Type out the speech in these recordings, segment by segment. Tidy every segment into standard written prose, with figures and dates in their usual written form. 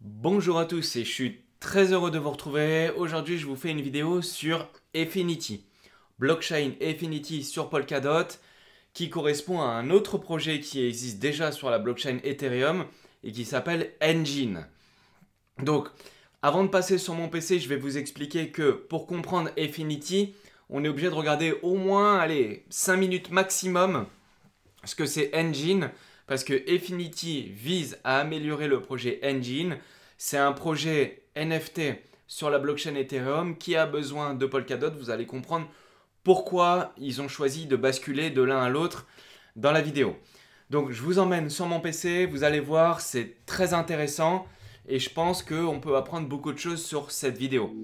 Bonjour à tous et je suis très heureux de vous retrouver. Aujourd'hui, je vous fais une vidéo sur Efinity, blockchain Efinity sur Polkadot, qui correspond à un autre projet qui existe déjà sur la blockchain Ethereum et qui s'appelle Engine. Donc, avant de passer sur mon PC, je vais vous expliquer que pour comprendre Efinity, on est obligé de regarder au moins, allez, 5 minutes maximum ce que c'est Engine, parce que Efinity vise à améliorer le projet Engine. C'est un projet NFT sur la blockchain Ethereum qui a besoin de Polkadot. Vous allez comprendre pourquoi ils ont choisi de basculer de l'un à l'autre dans la vidéo. Donc je vous emmène sur mon PC, vous allez voir, c'est très intéressant et je pense qu'on peut apprendre beaucoup de choses sur cette vidéo.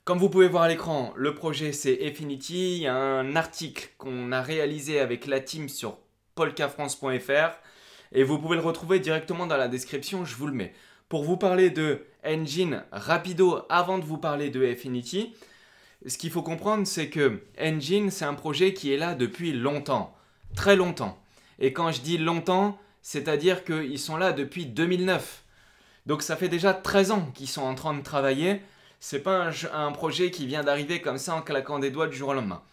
Comme vous pouvez voir à l'écran, le projet c'est Efinity. Il y a un article qu'on a réalisé avec la team sur polkafrance.fr et vous pouvez le retrouver directement dans la description, je vous le mets. Pour vous parler de Engine rapido avant de vous parler de Efinity, ce qu'il faut comprendre c'est que Engine c'est un projet qui est là depuis longtemps, très longtemps. Et quand je dis longtemps, c'est-à-dire qu'ils sont là depuis 2009. Donc ça fait déjà 13 ans qu'ils sont en train de travailler. C'est pas un projet qui vient d'arriver comme ça en claquant des doigts du jour au lendemain.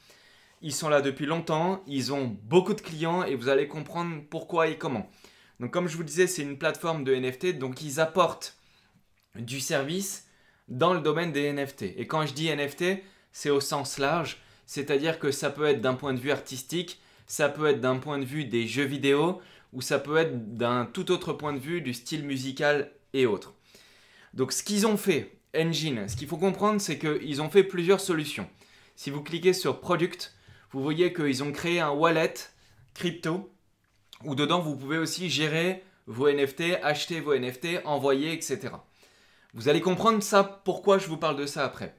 Ils sont là depuis longtemps, ils ont beaucoup de clients et vous allez comprendre pourquoi et comment. Donc comme je vous disais, c'est une plateforme de NFT, donc ils apportent du service dans le domaine des NFT. Et quand je dis NFT, c'est au sens large, c'est-à-dire que ça peut être d'un point de vue artistique, ça peut être d'un point de vue des jeux vidéo, ou ça peut être d'un tout autre point de vue du style musical et autres. Donc ce qu'ils ont fait, Engine, ce qu'il faut comprendre, c'est qu'ils ont fait plusieurs solutions. Si vous cliquez sur Product, vous voyez qu'ils ont créé un wallet crypto où dedans vous pouvez aussi gérer vos NFT, acheter vos NFT, envoyer, etc. Vous allez comprendre ça, pourquoi je vous parle de ça après.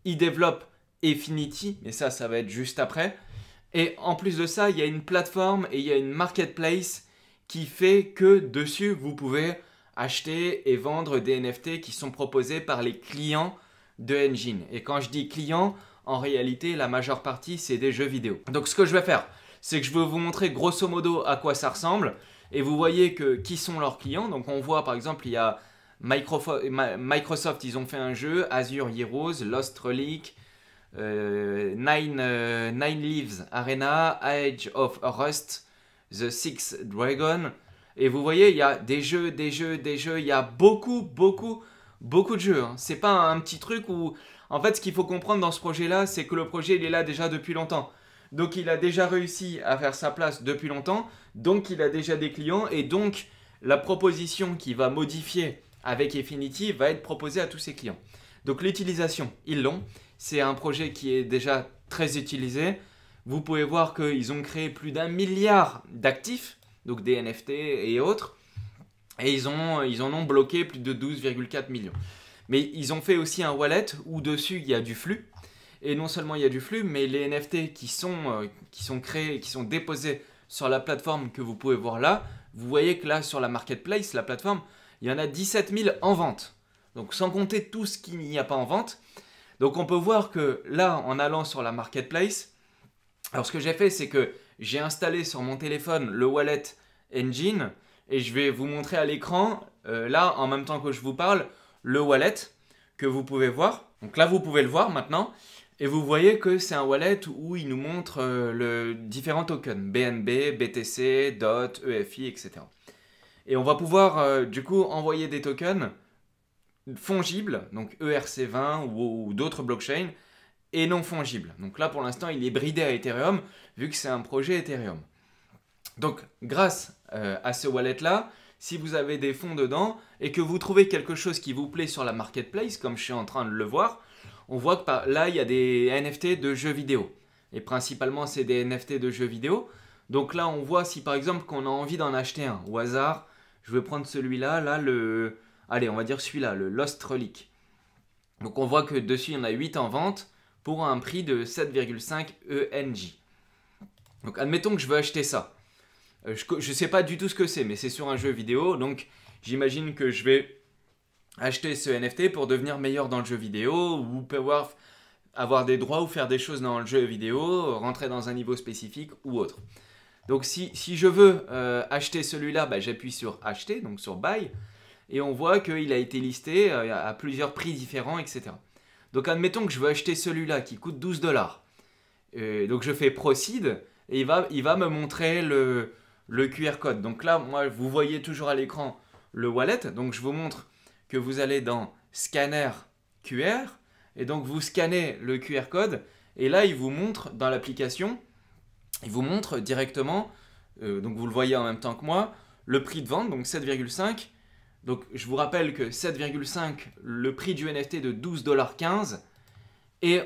Ils développent Efinity, mais ça va être juste après. Et en plus de ça, il y a une plateforme et il y a une marketplace qui fait que dessus, vous pouvez acheter et vendre des NFT qui sont proposés par les clients de Engine. Et quand je dis clients, en réalité, la majeure partie, c'est des jeux vidéo. Donc ce que je vais faire, c'est que je vais vous montrer grosso modo à quoi ça ressemble. Et vous voyez que qui sont leurs clients. Donc on voit par exemple, il y a Microsoft, ils ont fait un jeu, Azure Heroes, Lost Relic, Nine Lives Arena, Age of Rust, The Six Dragon. Et vous voyez, il y a des jeux, il y a beaucoup de jeux. Hein. C'est pas un petit truc où... En fait, ce qu'il faut comprendre dans ce projet-là, c'est que le projet, il est là déjà depuis longtemps. Donc, il a déjà réussi à faire sa place depuis longtemps. Donc, il a déjà des clients. Et donc, la proposition qu'il va modifier avec Efinity va être proposée à tous ses clients. Donc, l'utilisation, ils l'ont. C'est un projet qui est déjà très utilisé. Vous pouvez voir qu'ils ont créé plus d'1 milliard d'actifs. Donc des NFT et autres, et ils en ont bloqué plus de 12,4 millions. Mais ils ont fait aussi un wallet où dessus il y a du flux, et non seulement il y a du flux, mais les NFT qui sont créés, qui sont déposés sur la plateforme que vous pouvez voir là, vous voyez que là sur la marketplace, la plateforme, il y en a 17 000 en vente. Donc sans compter tout ce qu'il n'y a pas en vente. Donc on peut voir que là, en allant sur la marketplace, alors ce que j'ai fait, c'est que j'ai installé sur mon téléphone le wallet Engine et je vais vous montrer à l'écran, là en même temps que je vous parle, le wallet que vous pouvez voir. Donc là vous pouvez le voir maintenant et vous voyez que c'est un wallet où il nous montre les différents tokens, BNB, BTC, DOT, EFI, etc. Et on va pouvoir du coup envoyer des tokens fongibles, donc ERC20 ou d'autres blockchains, et non fongibles. Donc là pour l'instant il est bridé à Ethereum vu que c'est un projet Ethereum. Donc grâce à ce wallet là, si vous avez des fonds dedans et que vous trouvez quelque chose qui vous plaît sur la marketplace, comme je suis en train de le voir, on voit que là il y a des NFT de jeux vidéo. Et principalement c'est des NFT de jeux vidéo. Donc là on voit si par exemple qu'on a envie d'en acheter un au hasard, je vais prendre celui-là, allez on va dire celui-là, le Lost Relic. Donc on voit que dessus il y en a 8 en vente pour un prix de 7,5 ENJ. Donc admettons que je veux acheter ça. Je ne sais pas du tout ce que c'est, mais c'est sur un jeu vidéo, donc j'imagine que je vais acheter ce NFT pour devenir meilleur dans le jeu vidéo ou pouvoir avoir des droits ou faire des choses dans le jeu vidéo, rentrer dans un niveau spécifique ou autre. Donc si je veux acheter celui-là, bah, j'appuie sur acheter, donc sur buy, et on voit qu'il a été listé à plusieurs prix différents, etc. Donc admettons que je veux acheter celui-là qui coûte 12 dollars. Donc je fais proceed et il va me montrer le QR code. Donc là, moi, vous voyez toujours à l'écran le wallet. Donc je vous montre que vous allez dans scanner QR et donc vous scannez le QR code et là, il vous montre dans l'application, il vous montre directement, donc vous le voyez en même temps que moi, le prix de vente, donc 7,5. Donc je vous rappelle que 7,5, le prix du NFT de 12,15 $. Et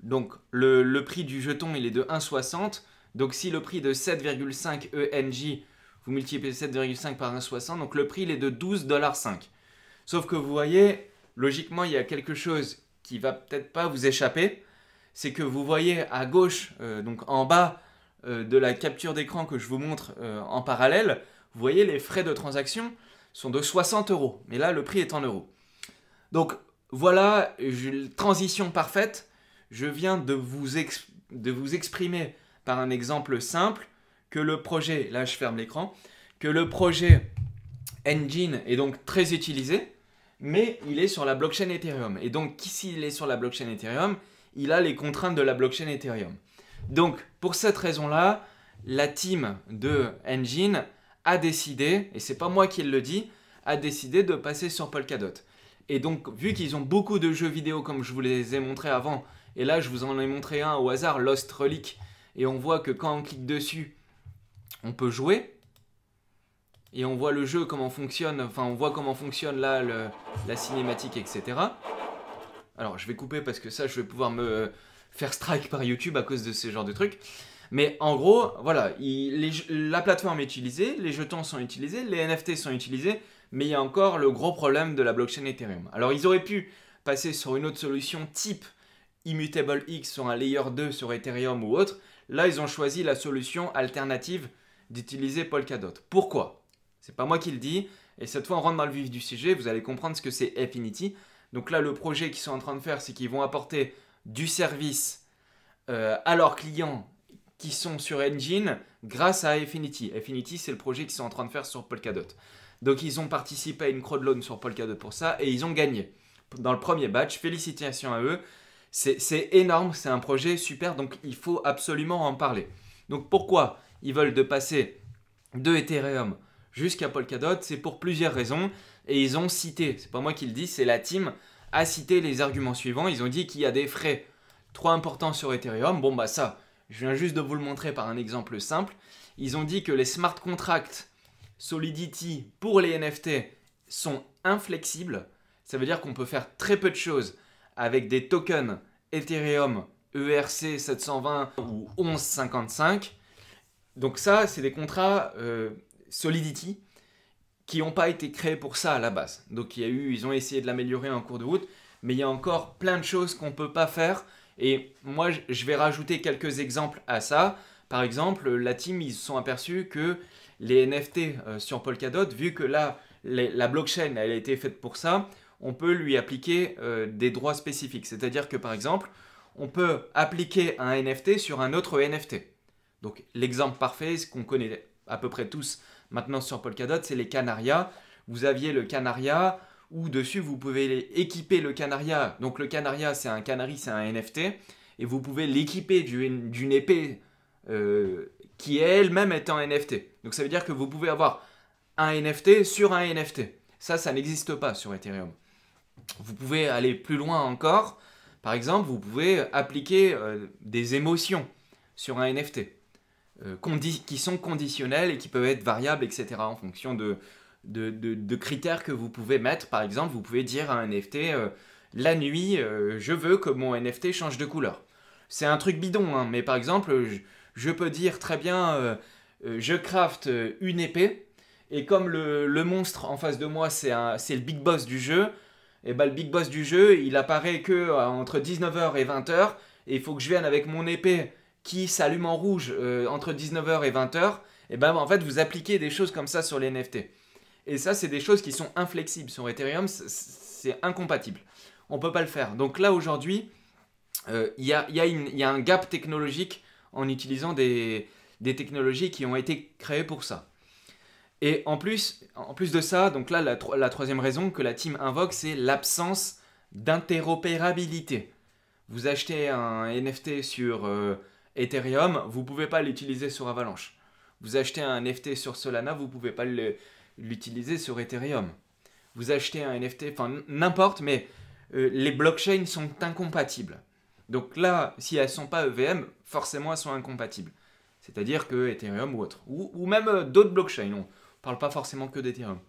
donc le prix du jeton, il est de 1,60. Donc si le prix de 7,5 ENJ, vous multipliez 7,5 par 1,60, donc le prix il est de 12,5 $. Sauf que vous voyez, logiquement, il y a quelque chose qui va peut-être pas vous échapper. C'est que vous voyez à gauche, donc en bas de la capture d'écran que je vous montre en parallèle, vous voyez les frais de transaction sont de 60 €. Mais là, le prix est en euros. Donc voilà, transition parfaite. Je viens de vous exprimer par un exemple simple que le projet, là je ferme l'écran, que le projet Engine est donc très utilisé, mais il est sur la blockchain Ethereum. Et donc ici il est sur la blockchain Ethereum, il a les contraintes de la blockchain Ethereum. Donc pour cette raison-là, la team de Engine a décidé, et c'est pas moi qui le dis, a décidé de passer sur Polkadot. Et donc vu qu'ils ont beaucoup de jeux vidéo comme je vous les ai montrés avant, et là je vous en ai montré un au hasard, Lost Relic, et on voit que quand on clique dessus, on peut jouer. Et on voit le jeu, comment fonctionne, enfin on voit comment fonctionne là la cinématique, etc. Alors je vais couper parce que ça je vais pouvoir me faire strike par YouTube à cause de ce genre de trucs. Mais en gros, voilà, la plateforme est utilisée, les jetons sont utilisés, les NFT sont utilisés, mais il y a encore le gros problème de la blockchain Ethereum. Alors ils auraient pu passer sur une autre solution type Immutable X sur un layer 2 sur Ethereum ou autre. Là ils ont choisi la solution alternative d'utiliser Polkadot. Pourquoi ? C'est pas moi qui le dis, et cette fois on rentre dans le vif du sujet, vous allez comprendre ce que c'est Efinity. Donc là le projet qu'ils sont en train de faire, c'est qu'ils vont apporter du service à leurs clients qui sont sur Engine grâce à Efinity. Efinity c'est le projet qu'ils sont en train de faire sur Polkadot. Donc ils ont participé à une crowdloan sur Polkadot pour ça, et ils ont gagné. Dans le premier batch, félicitations à eux. C'est énorme, c'est un projet super, donc il faut absolument en parler. Donc pourquoi ils veulent de passer de Ethereum jusqu'à Polkadot? C'est pour plusieurs raisons, et ils ont cité, c'est pas moi qui le dis, c'est la team, a cité les arguments suivants. Ils ont dit qu'il y a des frais trop importants sur Ethereum. Bon bah ça, je viens juste de vous le montrer par un exemple simple. Ils ont dit que les smart contracts Solidity pour les NFT sont inflexibles. Ça veut dire qu'on peut faire très peu de choses avec des tokens Ethereum ERC 720 ou 1155. Donc ça, c'est des contrats Solidity qui n'ont pas été créés pour ça à la base. Donc ils ont essayé de l'améliorer en cours de route, mais il y a encore plein de choses qu'on ne peut pas faire. Et moi, je vais rajouter quelques exemples à ça. Par exemple, la team, ils se sont aperçus que les NFT sur Polkadot, vu que là, la blockchain, elle a été faite pour ça, on peut lui appliquer des droits spécifiques. C'est-à-dire que, par exemple, on peut appliquer un NFT sur un autre NFT. Donc, l'exemple parfait, ce qu'on connaît à peu près tous maintenant sur Polkadot, c'est les Canaria. Vous aviez le Canaria, où dessus, vous pouvez équiper le Canaria. Donc, le Canaria, c'est un canari, c'est un NFT. Et vous pouvez l'équiper d'une épée qui elle-même est en NFT. Donc, ça veut dire que vous pouvez avoir un NFT sur un NFT. Ça n'existe pas sur Ethereum. Vous pouvez aller plus loin encore. Par exemple, vous pouvez appliquer des émotions sur un NFT qui sont conditionnelles et qui peuvent être variables, etc. en fonction de critères que vous pouvez mettre. Par exemple, vous pouvez dire à un NFT la nuit, je veux que mon NFT change de couleur. C'est un truc bidon, hein, mais par exemple, je peux dire très bien je craft une épée, et comme le monstre en face de moi, c'est le big boss du jeu, et ben le big boss du jeu, il apparaît que entre 19h et 20h, et il faut que je vienne avec mon épée qui s'allume en rouge entre 19h et 20h, et ben en fait vous appliquez des choses comme ça sur les NFT. Et ça, c'est des choses qui sont inflexibles. Sur Ethereum, c'est incompatible. On ne peut pas le faire. Donc là, aujourd'hui, il y a un gap technologique en utilisant des technologies qui ont été créées pour ça. Et en plus de ça, donc là, la troisième raison que la team invoque, c'est l'absence d'interopérabilité. Vous achetez un NFT sur Ethereum, vous ne pouvez pas l'utiliser sur Avalanche. Vous achetez un NFT sur Solana, vous ne pouvez pas l'utiliser sur Ethereum. Vous achetez un NFT, enfin n'importe, mais les blockchains sont incompatibles. Donc là, si elles ne sont pas EVM, forcément elles sont incompatibles. C'est-à-dire que Ethereum ou autre. Ou même d'autres blockchains. On ne parle pas forcément que d'Ethereum.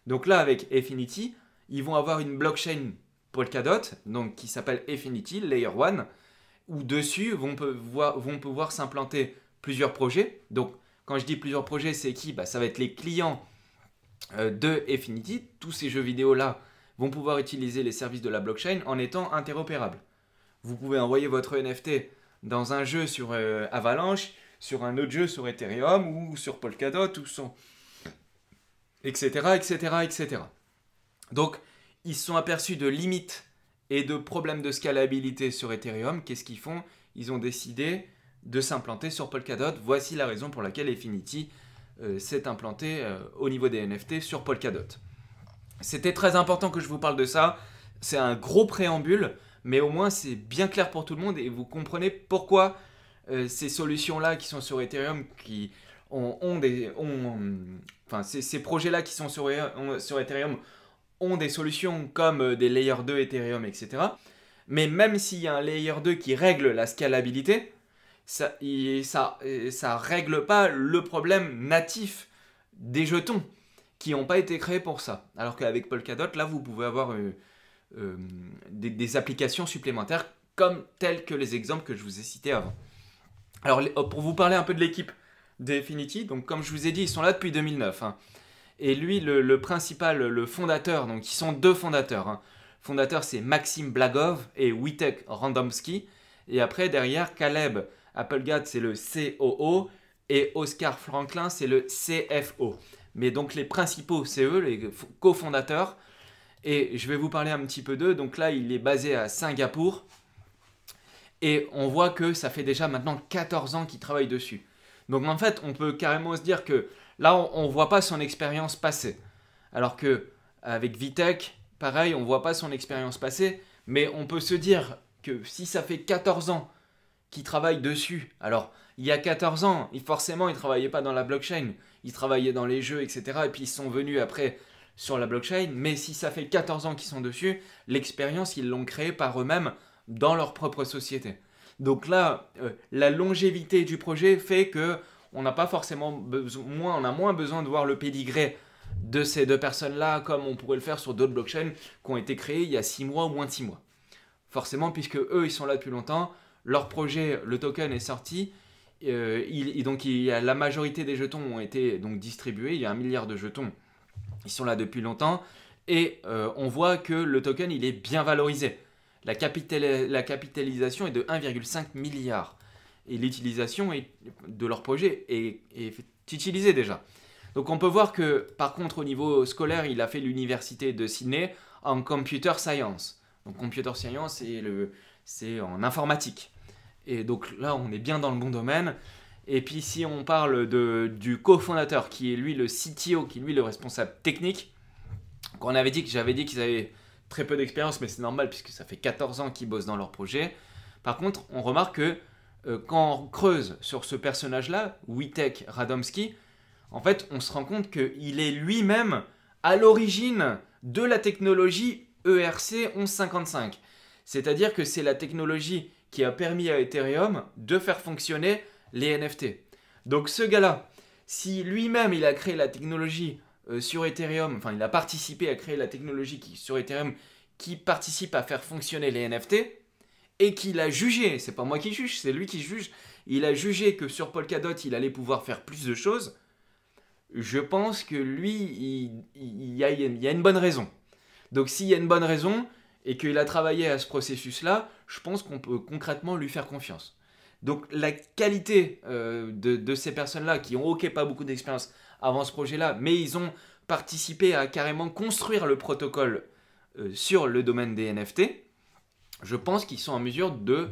Donc là, avec Efinity, ils vont avoir une blockchain Polkadot, donc qui s'appelle Efinity, Layer 1, où dessus vont pouvoir s'implanter plusieurs projets. Donc quand je dis plusieurs projets, c'est qui? Ça va être les clients de Efinity. Tous ces jeux vidéo-là vont pouvoir utiliser les services de la blockchain en étant interopérables. Vous pouvez envoyer votre NFT dans un jeu sur Avalanche, sur un autre jeu sur Ethereum ou sur Polkadot ou sur etc., etc., etc. Donc, ils se sont aperçus de limites et de problèmes de scalabilité sur Ethereum. Qu'est-ce qu'ils font? Ils ont décidé de s'implanter sur Polkadot. Voici la raison pour laquelle Efinity s'est implanté au niveau des NFT sur Polkadot. C'était très important que je vous parle de ça. C'est un gros préambule, mais au moins c'est bien clair pour tout le monde et vous comprenez pourquoi ces solutions-là qui sont sur Ethereum, ces projets-là qui sont sur Ethereum ont des solutions comme des Layer 2 Ethereum, etc. Mais même s'il y a un Layer 2 qui règle la scalabilité, ça règle pas le problème natif des jetons qui n'ont pas été créés pour ça. Alors qu'avec Polkadot, là, vous pouvez avoir des applications supplémentaires comme tels que les exemples que je vous ai cités avant. Alors, pour vous parler un peu de l'équipe d'Efinity, donc comme je vous ai dit, ils sont là depuis 2009. Et lui, le principal, le fondateur, donc ils sont deux fondateurs. Le fondateur, c'est Maxime Blagov et Wojtek Randomski. Et après, derrière, Caleb Applegate, c'est le COO. Et Oscar Franklin, c'est le CFO. Mais donc les principaux, c'est eux, les cofondateurs. Et je vais vous parler un petit peu d'eux. Donc là, il est basé à Singapour. Et on voit que ça fait déjà maintenant 14 ans qu'il travaille dessus. Donc en fait, on peut carrément se dire que là, on ne voit pas son expérience passée. Alors que avec Vitek, pareil, on ne voit pas son expérience passée. Mais on peut se dire que si ça fait 14 ans qu'il travaille dessus, alors il y a 14 ans, forcément, il ne travaillait pas dans la blockchain. Il travaillait dans les jeux, etc. Et puis ils sont venus après sur la blockchain. Mais si ça fait 14 ans qu'ils sont dessus, l'expérience, ils l'ont créée par eux-mêmes dans leur propre société. Donc là, la longévité du projet fait que on n'a pas forcément on a moins besoin de voir le pédigré de ces deux personnes-là comme on pourrait le faire sur d'autres blockchains qui ont été créées il y a 6 mois ou moins de 6 mois. Forcément, puisque eux, ils sont là depuis longtemps, leur projet, le token est sorti, donc la majorité des jetons ont été donc distribués, il y a 1 milliard de jetons, ils sont là depuis longtemps, et on voit que le token, il est bien valorisé. La capitalisation est de 1,5 milliard. Et l'utilisation de leur projet est utilisée déjà. Donc on peut voir que, par contre, au niveau scolaire, il a fait l'université de Sydney en Computer Science. Donc Computer Science, c'est en informatique. Et donc là, on est bien dans le bon domaine. Et puis si on parle du cofondateur, qui est lui le CTO, qui est lui le responsable technique, j'avais dit qu'ils avaient très peu d'expérience, mais c'est normal puisque ça fait 14 ans qu'ils bossent dans leur projet. Par contre, on remarque que quand on creuse sur ce personnage-là, Wojtek Radomski, en fait, on se rend compte qu'il est lui-même à l'origine de la technologie ERC 1155. C'est-à-dire que c'est la technologie qui a permis à Ethereum de faire fonctionner les NFT. Donc ce gars-là, si lui-même il a créé la technologie sur Ethereum, enfin il a participé à créer la technologie sur Ethereum qui participe à faire fonctionner les NFT, et qu'il a jugé, c'est pas moi qui juge, c'est lui qui juge, il a jugé que sur Polkadot il allait pouvoir faire plus de choses, je pense que lui, il y a une bonne raison. Donc s'il y a une bonne raison, et qu'il a travaillé à ce processus-là, je pense qu'on peut concrètement lui faire confiance. Donc la qualité de ces personnes-là, qui ont pas beaucoup d'expérience avant ce projet-là, mais ils ont participé à carrément construire le protocole sur le domaine des NFT, je pense qu'ils sont en mesure de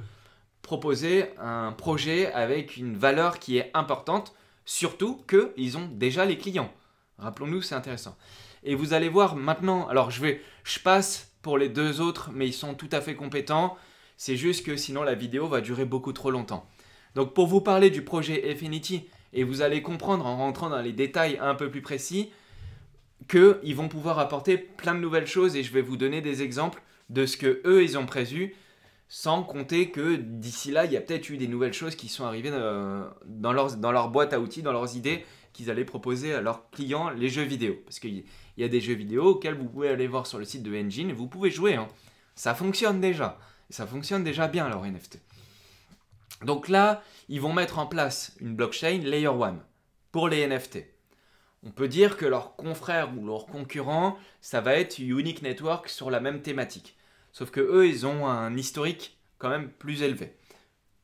proposer un projet avec une valeur qui est importante, surtout qu'ils ont déjà les clients. Rappelons-nous, c'est intéressant. Et vous allez voir maintenant, alors je passe pour les deux autres, mais ils sont tout à fait compétents. C'est juste que sinon la vidéo va durer beaucoup trop longtemps. Donc pour vous parler du projet Efinity, et vous allez comprendre en rentrant dans les détails un peu plus précis, qu'ils vont pouvoir apporter plein de nouvelles choses et je vais vous donner des exemples de ce que eux ils ont prévu, sans compter que d'ici là, il y a peut-être eu des nouvelles choses qui sont arrivées dans leur boîte à outils, dans leurs idées qu'ils allaient proposer à leurs clients, les jeux vidéo. Parce qu'il y a des jeux vidéo auxquels vous pouvez aller voir sur le site de Engine et vous pouvez jouer. Hein. Ça fonctionne déjà. Ça fonctionne déjà bien leur NFT. Donc là, ils vont mettre en place une blockchain Layer 1 pour les NFT. On peut dire que leurs confrères ou leurs concurrents, ça va être Unique Network sur la même thématique. Sauf que eux, ils ont un historique quand même plus élevé.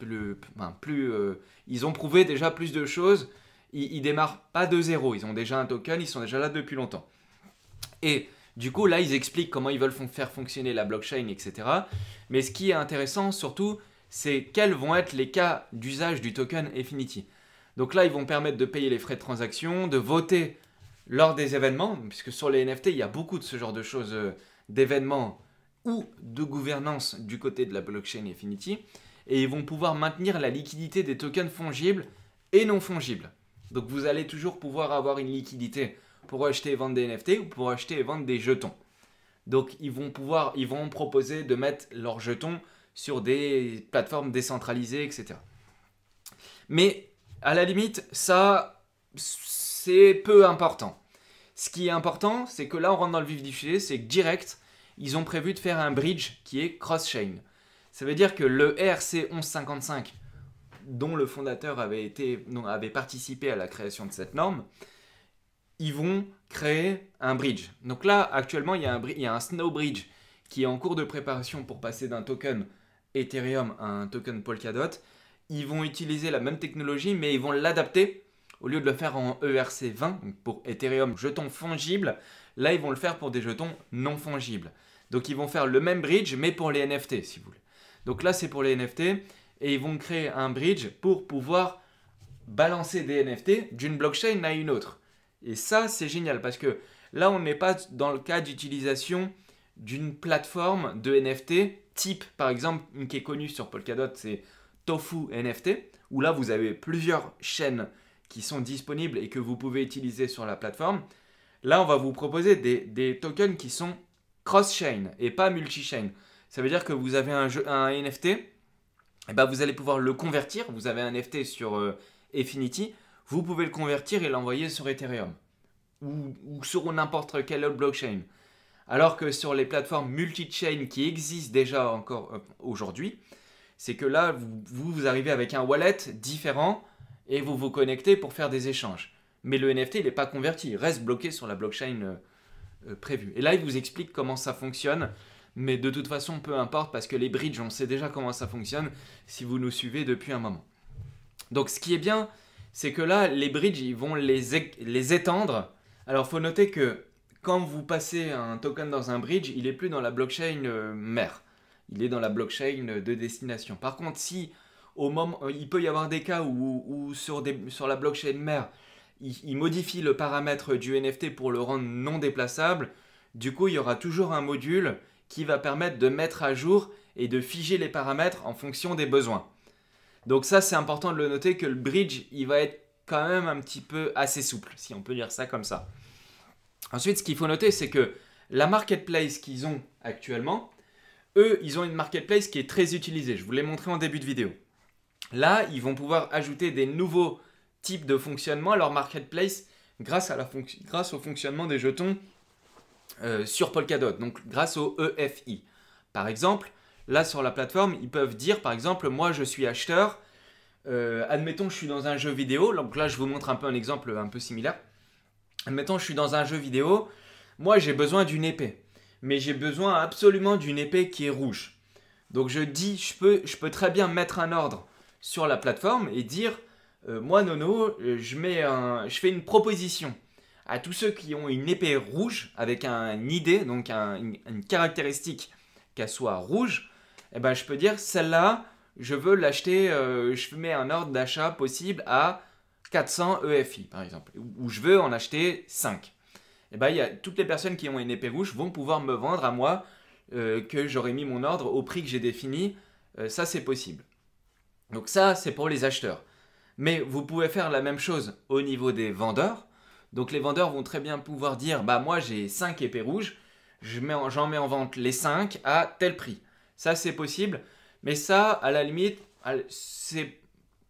Ils ont prouvé déjà plus de choses. Ils démarrent pas de zéro. Ils ont déjà un token, ils sont déjà là depuis longtemps. Et du coup, là, ils expliquent comment ils veulent faire fonctionner la blockchain, etc. Mais ce qui est intéressant, surtout, c'est quels vont être les cas d'usage du token Efinity. Donc là, ils vont permettre de payer les frais de transaction, de voter lors des événements, puisque sur les NFT, il y a beaucoup de ce genre de choses, d'événements ou de gouvernance du côté de la blockchain Efinity. Et ils vont pouvoir maintenir la liquidité des tokens fongibles et non fongibles. Donc vous allez toujours pouvoir avoir une liquidité pour acheter et vendre des NFT ou pour acheter et vendre des jetons. Donc ils vont proposer de mettre leurs jetons sur des plateformes décentralisées, etc. Mais à la limite, ça, c'est peu important. Ce qui est important, c'est que là, on rentre dans le vif du sujet, c'est que direct, ils ont prévu de faire un bridge qui est cross-chain. Ça veut dire que le ERC 1155, dont le fondateur avait participé à la création de cette norme, ils vont créer un bridge. Donc là, actuellement, il y a un Snow Bridge qui est en cours de préparation pour passer d'un token Ethereum à un token Polkadot. Ils vont utiliser la même technologie, mais ils vont l'adapter. Au lieu de le faire en ERC20, pour Ethereum, jetons fongibles, là, ils vont le faire pour des jetons non fongibles. Donc, ils vont faire le même bridge, mais pour les NFT, si vous voulez. Donc là, c'est pour les NFT, et ils vont créer un bridge pour pouvoir balancer des NFT d'une blockchain à une autre. Et ça, c'est génial, parce que là, on n'est pas dans le cas d'utilisation d'une plateforme de NFT, type, par exemple, une qui est connue sur Polkadot, c'est Tofu NFT, où là vous avez plusieurs chaînes qui sont disponibles et que vous pouvez utiliser sur la plateforme. Là, on va vous proposer des tokens qui sont cross-chain et pas multi-chain. Ça veut dire que vous avez un NFT, et ben vous allez pouvoir le convertir. Vous avez un NFT sur Efinity, vous pouvez le convertir et l'envoyer sur Ethereum ou sur n'importe quelle autre blockchain. Alors que sur les plateformes multi-chain qui existent déjà encore aujourd'hui, c'est que là, vous arrivez avec un wallet différent et vous vous connectez pour faire des échanges. Mais le NFT, il n'est pas converti, il reste bloqué sur la blockchain prévue. Et là, il vous explique comment ça fonctionne, mais de toute façon, peu importe, parce que les bridges, on sait déjà comment ça fonctionne si vous nous suivez depuis un moment. Donc, ce qui est bien, c'est que là, les bridges, ils vont les étendre. Alors, il faut noter que quand vous passez un token dans un bridge, il n'est plus dans la blockchain mère. Il est dans la blockchain de destination. Par contre, si au moment, il peut y avoir des cas où sur la blockchain mère, il modifie le paramètre du NFT pour le rendre non déplaçable, du coup, il y aura toujours un module qui va permettre de mettre à jour et de figer les paramètres en fonction des besoins. Donc ça, c'est important de le noter que le bridge, il va être quand même un petit peu assez souple, si on peut dire ça comme ça. Ensuite, ce qu'il faut noter, c'est que la marketplace qu'ils ont actuellement, eux, ils ont une marketplace qui est très utilisée. Je vous l'ai montré en début de vidéo. Là, ils vont pouvoir ajouter des nouveaux types de fonctionnement à leur marketplace grâce au fonctionnement des jetons sur Polkadot, donc grâce au EFI. Par exemple, là sur la plateforme, ils peuvent dire, par exemple, moi je suis acheteur, admettons je suis dans un jeu vidéo, donc là je vous montre un peu un exemple un peu similaire. Admettons je suis dans un jeu vidéo, moi j'ai besoin d'une épée. Mais j'ai besoin absolument d'une épée qui est rouge. Donc je dis, je peux très bien mettre un ordre sur la plateforme et dire, moi Nono, je fais une proposition à tous ceux qui ont une épée rouge avec un ID, donc une caractéristique qu'elle soit rouge. Et ben je peux dire, celle-là, je veux l'acheter, je mets un ordre d'achat possible à 400 EFI par exemple, ou je veux en acheter 5. Et ben, toutes les personnes qui ont une épée rouge vont pouvoir me vendre à moi que j'aurais mis mon ordre au prix que j'ai défini. Ça, c'est possible. Donc ça, c'est pour les acheteurs. Mais vous pouvez faire la même chose au niveau des vendeurs. Donc les vendeurs vont très bien pouvoir dire, bah moi j'ai 5 épées rouges, j'en mets en vente les 5 à tel prix. Ça, c'est possible. Mais ça, à la limite, c'est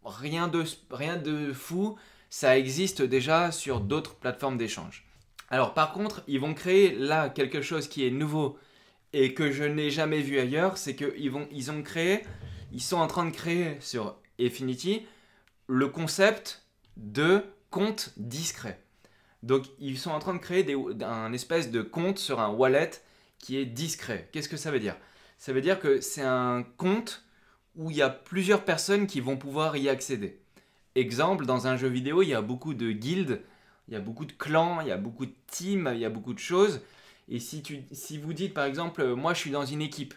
rien de fou. Ça existe déjà sur d'autres plateformes d'échange. Alors par contre, ils vont créer là quelque chose qui est nouveau et que je n'ai jamais vu ailleurs, c'est qu'ils sont en train de créer sur Efinity le concept de compte discret. Donc ils sont en train de créer un espèce de compte sur un wallet qui est discret. Qu'est-ce que ça veut dire? Ça veut dire que c'est un compte où il y a plusieurs personnes qui vont pouvoir y accéder. Exemple, dans un jeu vidéo, il y a beaucoup de guildes, il y a beaucoup de clans, il y a beaucoup de teams, il y a beaucoup de choses. Et si vous dites par exemple, moi je suis dans une équipe,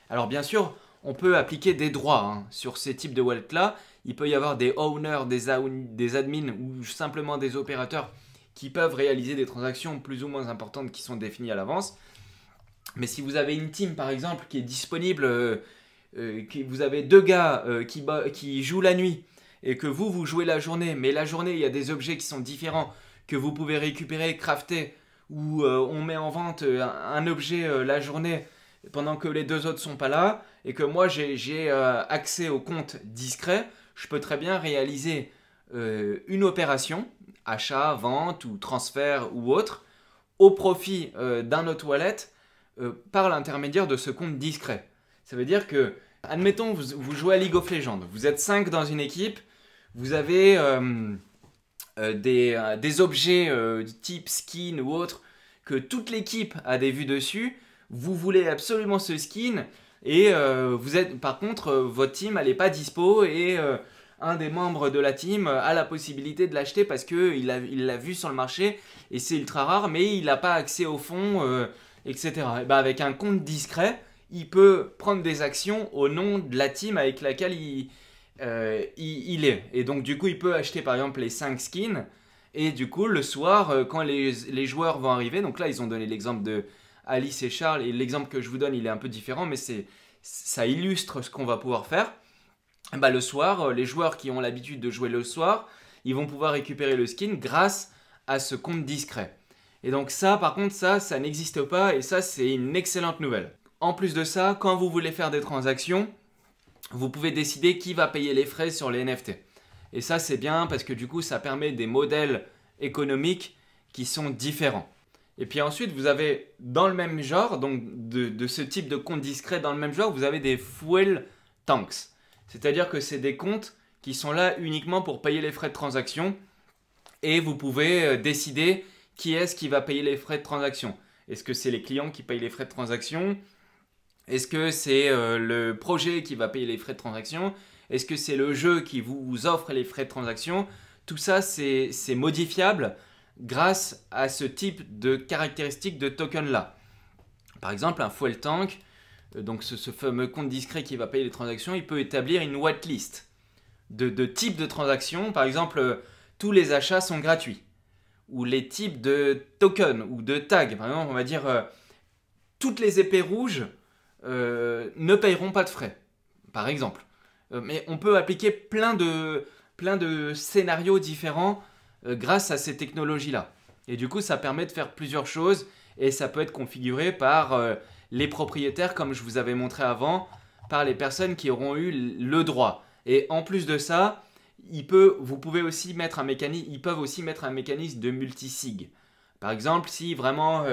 alors bien sûr, on peut appliquer des droits sur ces types de wallets-là. Il peut y avoir des owners, des admins ou simplement des opérateurs qui peuvent réaliser des transactions plus ou moins importantes qui sont définies à l'avance. Mais si vous avez une team par exemple qui est disponible, vous avez deux gars qui jouent la nuit et que vous jouez la journée, mais la journée il y a des objets qui sont différents que vous pouvez récupérer, crafter, ou on met en vente un objet la journée pendant que les deux autres sont pas là, et que moi j'ai accès au compte discret, je peux très bien réaliser une opération, achat, vente ou transfert ou autre, au profit d'un autre wallet par l'intermédiaire de ce compte discret. Ça veut dire que, admettons, vous jouez à League of Legends, vous êtes 5 dans une équipe, vous avez des objets type skin ou autre que toute l'équipe a des vues dessus, vous voulez absolument ce skin et par contre votre team elle n'est pas dispo et un des membres de la team a la possibilité de l'acheter parce qu'il l'a vu sur le marché et c'est ultra rare mais il n'a pas accès au fonds, etc. Et ben avec un compte discret, il peut prendre des actions au nom de la team avec laquelle il est. Et donc du coup il peut acheter par exemple les 5 skins et du coup le soir quand les joueurs vont arriver, donc là ils ont donné l'exemple de Alice et Charles et l'exemple que je vous donne il est un peu différent mais ça illustre ce qu'on va pouvoir faire. Bah, le soir les joueurs qui ont l'habitude de jouer le soir ils vont pouvoir récupérer le skin grâce à ce compte discret. Et donc ça par contre ça n'existe pas et ça c'est une excellente nouvelle. En plus de ça, quand vous voulez faire des transactions, vous pouvez décider qui va payer les frais sur les NFT. Et ça, c'est bien parce que du coup, ça permet des modèles économiques qui sont différents. Et puis ensuite, vous avez dans le même genre, donc de ce type de compte discret dans le même genre, vous avez des fuel tanks. C'est-à-dire que c'est des comptes qui sont là uniquement pour payer les frais de transaction. Et vous pouvez décider qui est-ce qui va payer les frais de transaction. Est-ce que c'est les clients qui payent les frais de transaction ? Est-ce que c'est le projet qui va payer les frais de transaction? Est-ce que c'est le jeu qui vous offre les frais de transaction? Tout ça, c'est modifiable grâce à ce type de caractéristiques de token-là. Par exemple, un fuel tank, donc ce fameux compte discret qui va payer les transactions, il peut établir une whitelist de types de transactions. Par exemple, tous les achats sont gratuits. Ou les types de tokens ou de tags. Par exemple, on va dire toutes les épées rouges ne payeront pas de frais, par exemple. Mais on peut appliquer plein de scénarios différents grâce à ces technologies-là. Et du coup, ça permet de faire plusieurs choses et ça peut être configuré par les propriétaires, comme je vous avais montré avant, par les personnes qui auront eu le droit. Et en plus de ça, ils peuvent aussi mettre un mécanisme de multisig. Par exemple, si vraiment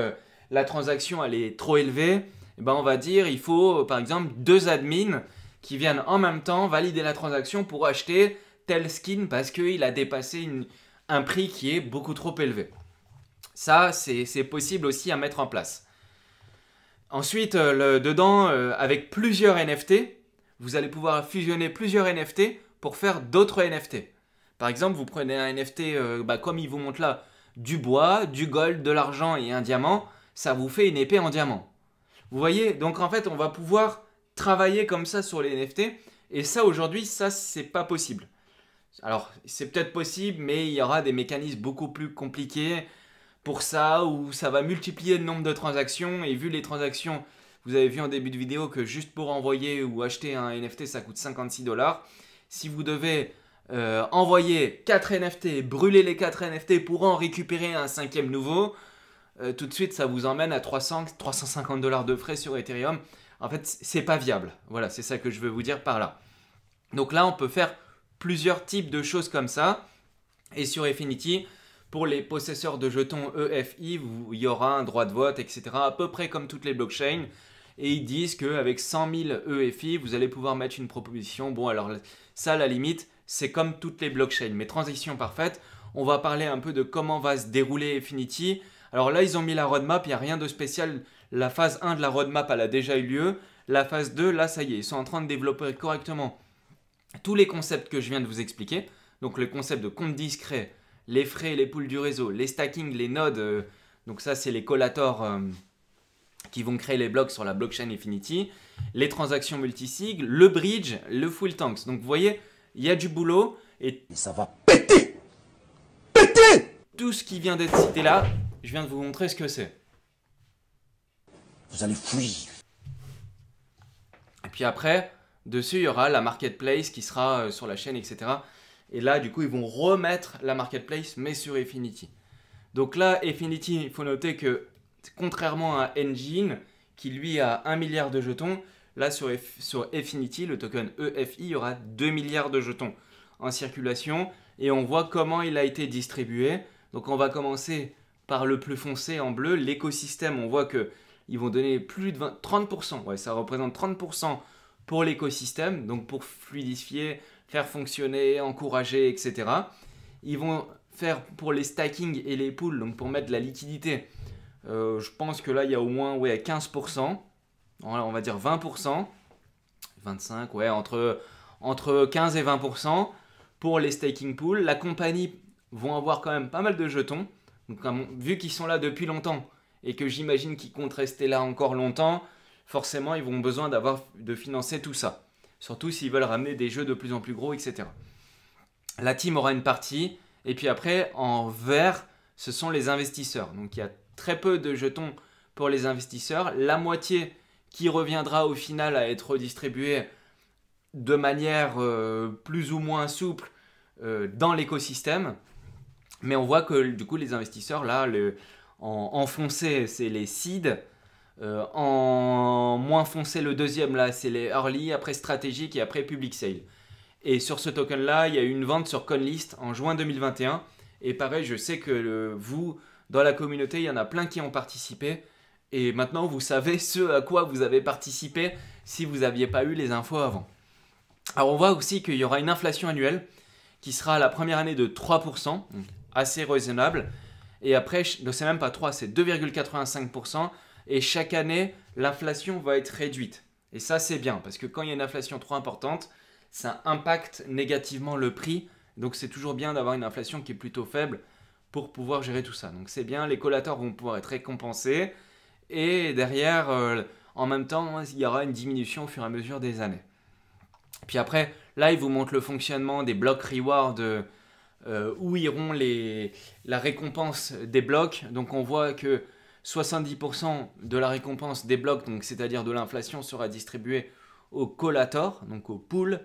la transaction elle est trop élevée, ben on va dire il faut par exemple 2 admins qui viennent en même temps valider la transaction pour acheter tel skin parce qu'il a dépassé un prix qui est beaucoup trop élevé. Ça, c'est possible aussi à mettre en place. Ensuite, dedans, avec plusieurs NFT, vous allez pouvoir fusionner plusieurs NFT pour faire d'autres NFT. Par exemple, vous prenez un NFT comme il vous montre là, du bois, du gold, de l'argent et un diamant, ça vous fait une épée en diamant. Vous voyez, donc en fait, on va pouvoir travailler comme ça sur les NFT Et ça, aujourd'hui, ça, c'est pas possible. Alors, c'est peut-être possible, mais il y aura des mécanismes beaucoup plus compliqués pour ça, où ça va multiplier le nombre de transactions. Et vu les transactions, vous avez vu en début de vidéo que juste pour envoyer ou acheter un NFT, ça coûte 56 $. Si vous devez envoyer 4 NFT, brûler les 4 NFT pour en récupérer un cinquième nouveau, tout de suite, ça vous emmène à 350 $ de frais sur Ethereum. En fait, c'est pas viable. Voilà, c'est ça que je veux vous dire par là. Donc là, on peut faire plusieurs types de choses comme ça. Et sur Efinity, pour les possesseurs de jetons EFI, il y aura un droit de vote, etc. À peu près comme toutes les blockchains. Et ils disent qu'avec 100 000 EFI, vous allez pouvoir mettre une proposition. Bon, alors ça, à la limite, c'est comme toutes les blockchains. Mais transition parfaite, on va parler un peu de comment va se dérouler Efinity. Alors là, ils ont mis la roadmap, il n'y a rien de spécial. La phase 1 de la roadmap, elle a déjà eu lieu. La phase 2, là, ça y est, ils sont en train de développer correctement tous les concepts que je viens de vous expliquer. Donc le concept de compte discret, les frais, les pools du réseau, les stacking, les nodes. Donc ça, c'est les collators qui vont créer les blocs sur la blockchain Efinity. Les transactions multisig, le bridge, le full tanks. Donc vous voyez, il y a du boulot. Et ça va péter! Péter! Tout ce qui vient d'être cité là, je viens de vous montrer ce que c'est. Vous allez fuir. Et puis après, dessus, il y aura la marketplace qui sera sur la chaîne, etc. Et là, du coup, ils vont remettre la marketplace, mais sur Efinity. Donc là, Efinity, il faut noter que, contrairement à Engine, qui lui a 1 milliard de jetons, là, sur Efinity, le token EFI, il y aura 2 milliards de jetons en circulation. Et on voit comment il a été distribué. Donc on va commencer par le plus foncé en bleu. L'écosystème, on voit que ils vont donner plus de 30%. Ouais, ça représente 30% pour l'écosystème, donc pour fluidifier, faire fonctionner, encourager, etc. Ils vont faire pour les stacking et les pools, donc pour mettre de la liquidité. Je pense que là, il y a au moins 15%. On va dire 20%. 25%, ouais, entre 15 et 20% pour les staking pools. La compagnie vont avoir quand même pas mal de jetons. Donc, vu qu'ils sont là depuis longtemps et que j'imagine qu'ils comptent rester là encore longtemps, forcément, ils vont besoin de financer tout ça. Surtout s'ils veulent ramener des jeux de plus en plus gros, etc. La team aura une partie. Et puis après, en vert, ce sont les investisseurs. Donc, il y a très peu de jetons pour les investisseurs. La moitié qui reviendra au final à être redistribuée de manière plus ou moins souple dans l'écosystème. Mais on voit que du coup, les investisseurs, là, en foncé, c'est les seeds. En moins foncé, le deuxième, là, c'est les early, après stratégique et après public sale. Et sur ce token-là, il y a eu une vente sur CoinList en juin 2021. Et pareil, je sais que vous, dans la communauté, il y en a plein qui ont participé. Et maintenant, vous savez ce à quoi vous avez participé si vous n'aviez pas eu les infos avant. Alors, on voit aussi qu'il y aura une inflation annuelle qui sera la première année de 3%, donc assez raisonnable. Et après, c'est même pas 3, c'est 2,85%. Et chaque année, l'inflation va être réduite. Et ça, c'est bien, parce que quand il y a une inflation trop importante, ça impacte négativement le prix. Donc, c'est toujours bien d'avoir une inflation qui est plutôt faible pour pouvoir gérer tout ça. Donc, c'est bien, les collators vont pouvoir être récompensés. Et derrière, en même temps, il y aura une diminution au fur et à mesure des années. Puis après, là, il vous montre le fonctionnement des blocs reward, où iront la récompense des blocs. Donc, on voit que 70% de la récompense des blocs, donc c'est-à-dire de l'inflation, sera distribuée au collator, donc au pool,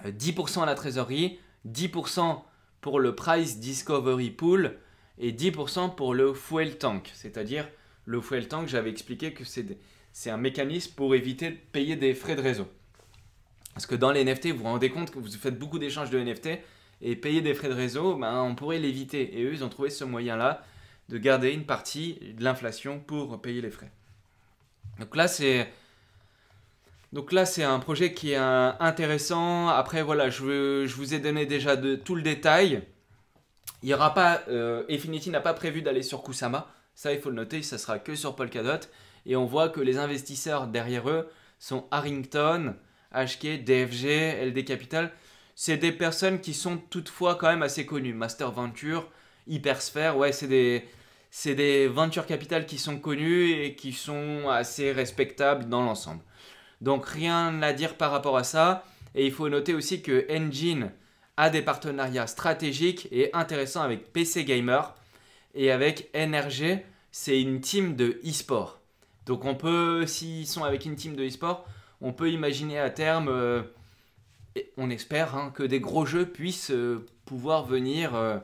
10% à la trésorerie, 10% pour le price discovery pool et 10% pour le fuel tank. C'est-à-dire le fuel tank, j'avais expliqué que c'est un mécanisme pour éviter de payer des frais de réseau. Parce que dans les NFT, vous vous rendez compte que vous faites beaucoup d'échanges de NFT et payer des frais de réseau, on pourrait l'éviter. Et eux, ils ont trouvé ce moyen-là de garder une partie de l'inflation pour payer les frais. Donc là, c'est un projet qui est intéressant. Après, voilà, je vous ai donné déjà tout le détail. Il y aura pas, Efinity n'a pas prévu d'aller sur Kusama. Ça, il faut le noter, ça sera que sur Polkadot. Et on voit que les investisseurs derrière eux sont Harrington, HK, DFG, LD Capital. C'est des personnes qui sont toutefois quand même assez connues. Master Venture, Hypersphere, ouais, c'est des venture capital qui sont connus et qui sont assez respectables dans l'ensemble. Donc rien à dire par rapport à ça. Et il faut noter aussi que Engine a des partenariats stratégiques et intéressants avec PC Gamer et avec NRG. C'est une team de e-sport. Donc on peut, s'ils sont avec une team de e-sport, on peut imaginer à terme, et on espère, hein, que des gros jeux puissent pouvoir venir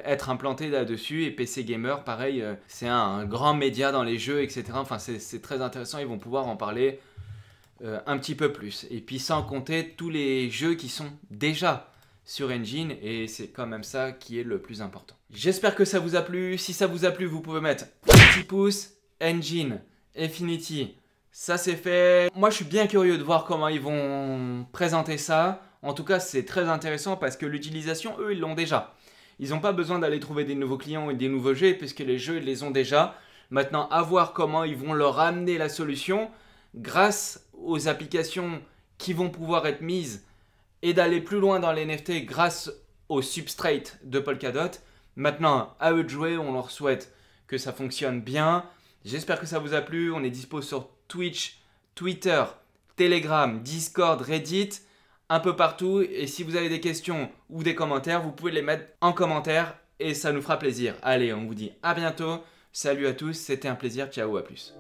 être implantés là-dessus. Et PC Gamer, pareil, c'est un grand média dans les jeux, etc. Enfin, c'est très intéressant, ils vont pouvoir en parler un petit peu plus. Et puis sans compter tous les jeux qui sont déjà sur Engine, et c'est quand même ça qui est le plus important. J'espère que ça vous a plu. Si ça vous a plu, vous pouvez mettre un petit pouce. Engine, Affinity, ça c'est fait. Moi je suis bien curieux de voir comment ils vont présenter ça. En tout cas c'est très intéressant parce que l'utilisation, eux ils l'ont déjà. Ils n'ont pas besoin d'aller trouver des nouveaux clients et des nouveaux jeux puisque les jeux ils les ont déjà. Maintenant à voir comment ils vont leur amener la solution grâce aux applications qui vont pouvoir être mises et d'aller plus loin dans les NFT grâce au substrate de Polkadot. Maintenant, à eux de jouer, on leur souhaite que ça fonctionne bien. J'espère que ça vous a plu. On est dispo sur Twitch, Twitter, Telegram, Discord, Reddit, un peu partout. Et si vous avez des questions ou des commentaires, vous pouvez les mettre en commentaire et ça nous fera plaisir. Allez, on vous dit à bientôt. Salut à tous, c'était un plaisir. Ciao, à plus.